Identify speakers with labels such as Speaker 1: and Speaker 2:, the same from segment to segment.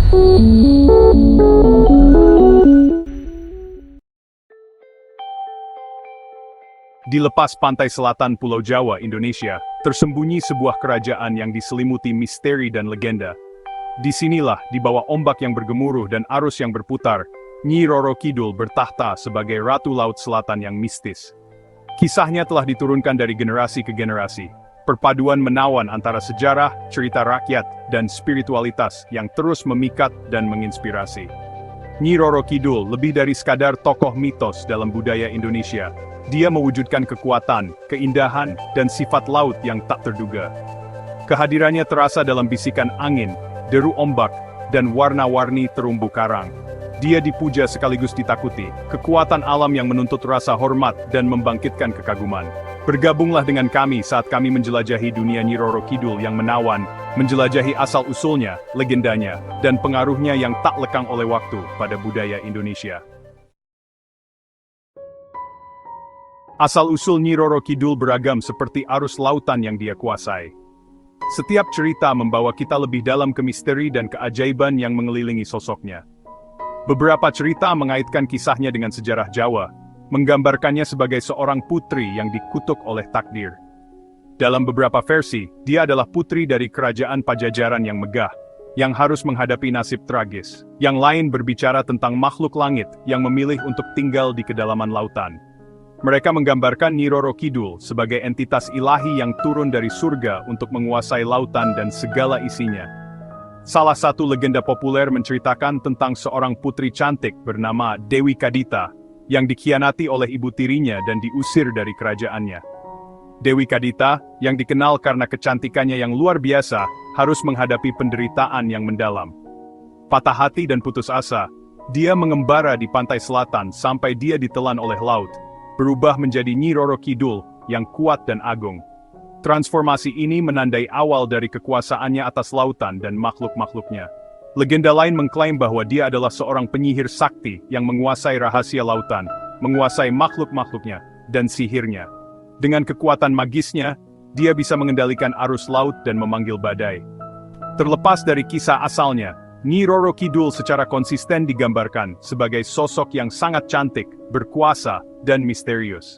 Speaker 1: Di lepas pantai selatan Pulau Jawa, Indonesia, tersembunyi sebuah kerajaan yang diselimuti misteri dan legenda. Disinilah, di bawah ombak yang bergemuruh dan arus yang berputar, Nyi Roro Kidul bertahta sebagai Ratu Laut Selatan yang mistis. Kisahnya telah diturunkan dari generasi ke generasi, perpaduan menawan antara sejarah, cerita rakyat, dan spiritualitas yang terus memikat dan menginspirasi. Nyi Roro Kidul lebih dari sekadar tokoh mitos dalam budaya Indonesia. Dia mewujudkan kekuatan, keindahan, dan sifat laut yang tak terduga. Kehadirannya terasa dalam bisikan angin, deru ombak, dan warna-warni terumbu karang. Dia dipuja sekaligus ditakuti, kekuatan alam yang menuntut rasa hormat dan membangkitkan kekaguman. Bergabunglah dengan kami saat kami menjelajahi dunia Nyi Roro Kidul yang menawan, menjelajahi asal-usulnya, legendanya, dan pengaruhnya yang tak lekang oleh waktu pada budaya Indonesia. Asal-usul Nyi Roro Kidul beragam seperti arus lautan yang dia kuasai. Setiap cerita membawa kita lebih dalam ke misteri dan keajaiban yang mengelilingi sosoknya. Beberapa cerita mengaitkan kisahnya dengan sejarah Jawa, menggambarkannya sebagai seorang putri yang dikutuk oleh takdir. Dalam beberapa versi, dia adalah putri dari kerajaan Pajajaran yang megah, yang harus menghadapi nasib tragis. Yang lain berbicara tentang makhluk langit yang memilih untuk tinggal di kedalaman lautan. Mereka menggambarkan Nyi Roro Kidul sebagai entitas ilahi yang turun dari surga untuk menguasai lautan dan segala isinya. Salah satu legenda populer menceritakan tentang seorang putri cantik bernama Dewi Kadita, yang dikhianati oleh ibu tirinya dan diusir dari kerajaannya. Dewi Kadita, yang dikenal karena kecantikannya yang luar biasa, harus menghadapi penderitaan yang mendalam. Patah hati dan putus asa, dia mengembara di pantai selatan sampai dia ditelan oleh laut, berubah menjadi Nyi Roro Kidul yang kuat dan agung. Transformasi ini menandai awal dari kekuasaannya atas lautan dan makhluk-makhluknya. Legenda lain mengklaim bahwa dia adalah seorang penyihir sakti yang menguasai rahasia lautan, menguasai makhluk-makhluknya, dan sihirnya. Dengan kekuatan magisnya, dia bisa mengendalikan arus laut dan memanggil badai. Terlepas dari kisah asalnya, Nyi Roro Kidul secara konsisten digambarkan sebagai sosok yang sangat cantik, berkuasa, dan misterius.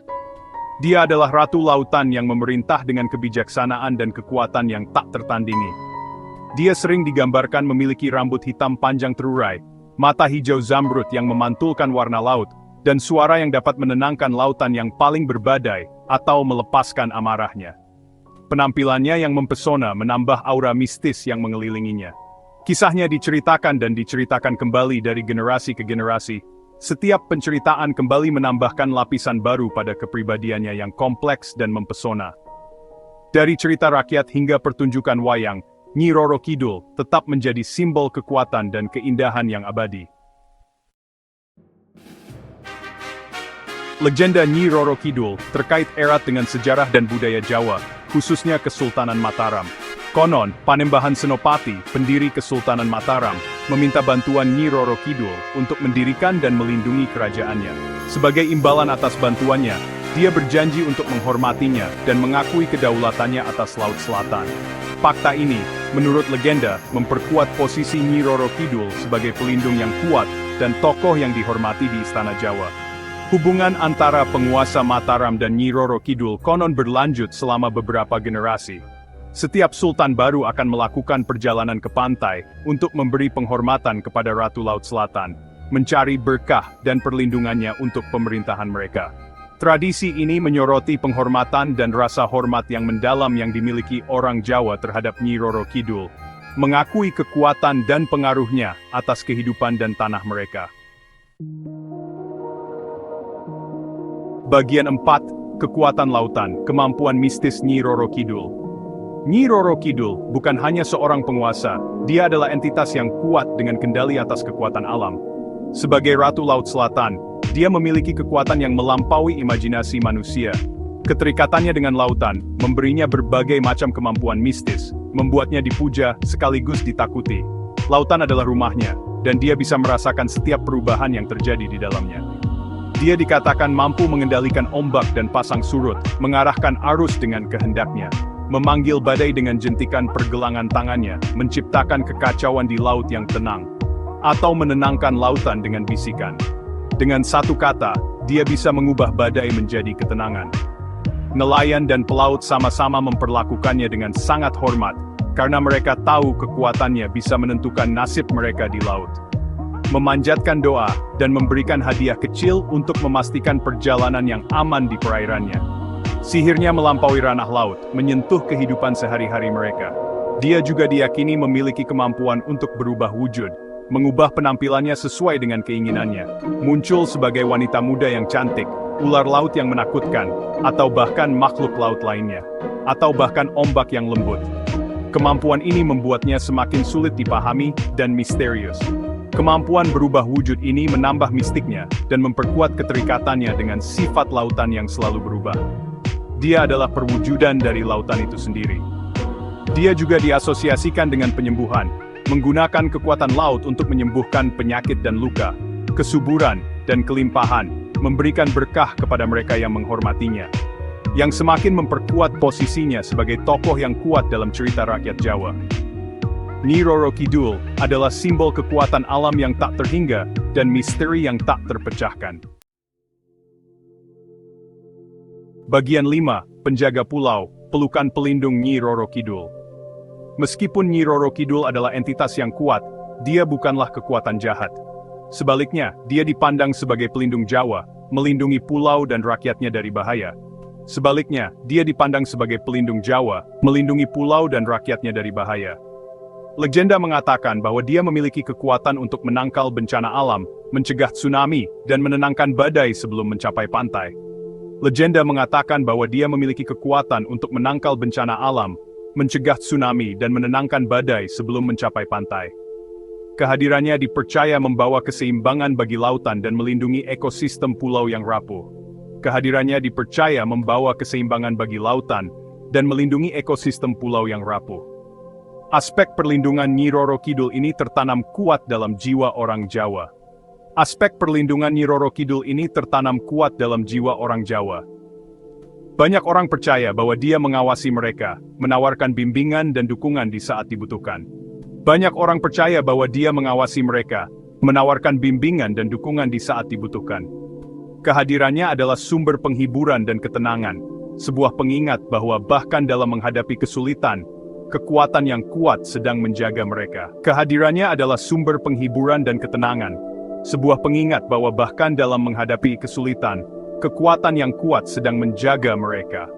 Speaker 1: Dia adalah Ratu Lautan yang memerintah dengan kebijaksanaan dan kekuatan yang tak tertandingi. Dia sering digambarkan memiliki rambut hitam panjang terurai, mata hijau zamrud yang memantulkan warna laut, dan suara yang dapat menenangkan lautan yang paling berbadai atau melepaskan amarahnya. Penampilannya yang mempesona menambah aura mistis yang mengelilinginya. Kisahnya diceritakan dan diceritakan kembali dari generasi ke generasi. Setiap penceritaan kembali menambahkan lapisan baru pada kepribadiannya yang kompleks dan mempesona. Dari cerita rakyat hingga pertunjukan wayang, Nyi Roro Kidul tetap menjadi simbol kekuatan dan keindahan yang abadi. Legenda Nyi Roro Kidul terkait erat dengan sejarah dan budaya Jawa, khususnya Kesultanan Mataram. Konon, Panembahan Senopati, pendiri Kesultanan Mataram, meminta bantuan Nyi Roro Kidul untuk mendirikan dan melindungi kerajaannya. Sebagai imbalan atas bantuannya, dia berjanji untuk menghormatinya dan mengakui kedaulatannya atas Laut Selatan. Fakta ini, menurut legenda, memperkuat posisi Nyi Roro Kidul sebagai pelindung yang kuat dan tokoh yang dihormati di Istana Jawa. Hubungan antara penguasa Mataram dan Nyi Roro Kidul konon berlanjut selama beberapa generasi. Setiap sultan baru akan melakukan perjalanan ke pantai untuk memberi penghormatan kepada Ratu Laut Selatan, mencari berkah dan perlindungannya untuk pemerintahan mereka. Tradisi ini menyoroti penghormatan dan rasa hormat yang mendalam yang dimiliki orang Jawa terhadap Nyi Roro Kidul, mengakui kekuatan dan pengaruhnya atas kehidupan dan tanah mereka. Bagian 4, Kekuatan Lautan, Kemampuan Mistis Nyi Roro Kidul. Nyi Roro Kidul bukan hanya seorang penguasa, dia adalah entitas yang kuat dengan kendali atas kekuatan alam. Sebagai Ratu Laut Selatan, dia memiliki kekuatan yang melampaui imajinasi manusia. Keterikatannya dengan lautan, memberinya berbagai macam kemampuan mistis, membuatnya dipuja sekaligus ditakuti. Lautan adalah rumahnya, dan dia bisa merasakan setiap perubahan yang terjadi di dalamnya. Dia dikatakan mampu mengendalikan ombak dan pasang surut, mengarahkan arus dengan kehendaknya. memanggil badai dengan jentikan pergelangan tangannya, menciptakan kekacauan di laut yang tenang, atau menenangkan lautan dengan bisikan. Dengan satu kata, dia bisa mengubah badai menjadi ketenangan. Nelayan dan pelaut sama-sama memperlakukannya dengan sangat hormat, karena mereka tahu kekuatannya bisa menentukan nasib mereka di laut. Memanjatkan doa, dan memberikan hadiah kecil untuk memastikan perjalanan yang aman di perairannya. Sihirnya melampaui ranah laut, menyentuh kehidupan sehari-hari mereka. Dia juga diyakini memiliki kemampuan untuk berubah wujud, mengubah penampilannya sesuai dengan keinginannya, muncul sebagai wanita muda yang cantik, ular laut yang menakutkan, atau bahkan makhluk laut lainnya, atau bahkan ombak yang lembut. Kemampuan ini membuatnya semakin sulit dipahami dan misterius. Kemampuan berubah wujud ini menambah mistiknya dan memperkuat keterikatannya dengan sifat lautan yang selalu berubah. Dia adalah perwujudan dari lautan itu sendiri. Dia juga diasosiasikan dengan penyembuhan, menggunakan kekuatan laut untuk menyembuhkan penyakit dan luka, kesuburan, dan kelimpahan, memberikan berkah kepada mereka yang menghormatinya, yang semakin memperkuat posisinya sebagai tokoh yang kuat dalam cerita rakyat Jawa. Nyi Roro Kidul adalah simbol kekuatan alam yang tak terhingga dan misteri yang tak terpecahkan. Bagian 5, Penjaga Pulau, Pelukan Pelindung Nyi Roro Kidul. Meskipun Nyi Roro Kidul adalah entitas yang kuat, dia bukanlah kekuatan jahat. Sebaliknya, dia dipandang sebagai pelindung Jawa, melindungi pulau dan rakyatnya dari bahaya. Sebaliknya, dia dipandang sebagai pelindung Jawa, melindungi pulau dan rakyatnya dari bahaya. Legenda mengatakan bahwa dia memiliki kekuatan untuk menangkal bencana alam, mencegah tsunami, dan menenangkan badai sebelum mencapai pantai. Legenda mengatakan bahwa dia memiliki kekuatan untuk menangkal bencana alam, mencegah tsunami, dan menenangkan badai sebelum mencapai pantai. Kehadirannya dipercaya membawa keseimbangan bagi lautan dan melindungi ekosistem pulau yang rapuh. Kehadirannya dipercaya membawa keseimbangan bagi lautan dan melindungi ekosistem pulau yang rapuh. Aspek perlindungan Nyi Roro Kidul ini tertanam kuat dalam jiwa orang Jawa. Aspek perlindungan Nyi Roro Kidul ini tertanam kuat dalam jiwa orang Jawa. Banyak orang percaya bahwa dia mengawasi mereka, menawarkan bimbingan dan dukungan di saat dibutuhkan. Banyak orang percaya bahwa dia mengawasi mereka, menawarkan bimbingan dan dukungan di saat dibutuhkan. Kehadirannya adalah sumber penghiburan dan ketenangan, sebuah pengingat bahwa bahkan dalam menghadapi kesulitan, kekuatan yang kuat sedang menjaga mereka. Kehadirannya adalah sumber penghiburan dan ketenangan, sebuah pengingat bahwa bahkan dalam menghadapi kesulitan, kekuatan yang kuat sedang menjaga mereka.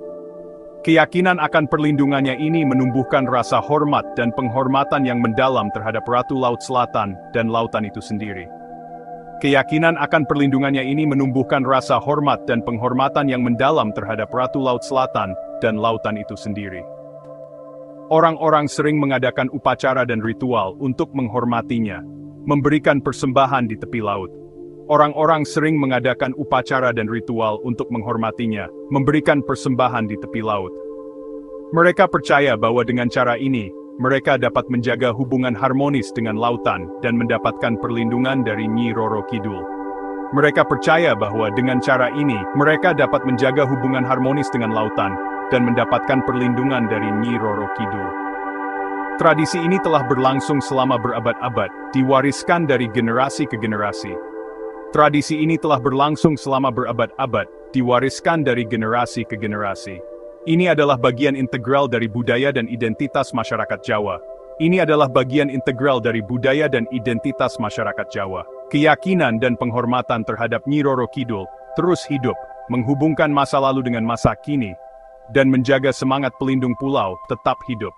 Speaker 1: Keyakinan akan perlindungannya ini menumbuhkan rasa hormat dan penghormatan yang mendalam terhadap Ratu Laut Selatan dan lautan itu sendiri. Keyakinan akan perlindungannya ini menumbuhkan rasa hormat dan penghormatan yang mendalam terhadap Ratu Laut Selatan dan lautan itu sendiri. Orang-orang sering mengadakan upacara dan ritual untuk menghormatinya, memberikan persembahan di tepi laut. Orang-orang sering mengadakan upacara dan ritual untuk menghormatinya, memberikan persembahan di tepi laut. Mereka percaya bahwa dengan cara ini, mereka dapat menjaga hubungan harmonis dengan lautan dan mendapatkan perlindungan dari Nyi Roro Kidul. Mereka percaya bahwa dengan cara ini, mereka dapat menjaga hubungan harmonis dengan lautan dan mendapatkan perlindungan dari Nyi Roro Kidul. Tradisi ini telah berlangsung selama berabad-abad, diwariskan dari generasi ke generasi. Tradisi ini telah berlangsung selama berabad-abad, diwariskan dari generasi ke generasi. Ini adalah bagian integral dari budaya dan identitas masyarakat Jawa. Ini adalah bagian integral dari budaya dan identitas masyarakat Jawa. Keyakinan dan penghormatan terhadap Nyi Roro Kidul terus hidup, menghubungkan masa lalu dengan masa kini, dan menjaga semangat pelindung pulau tetap hidup.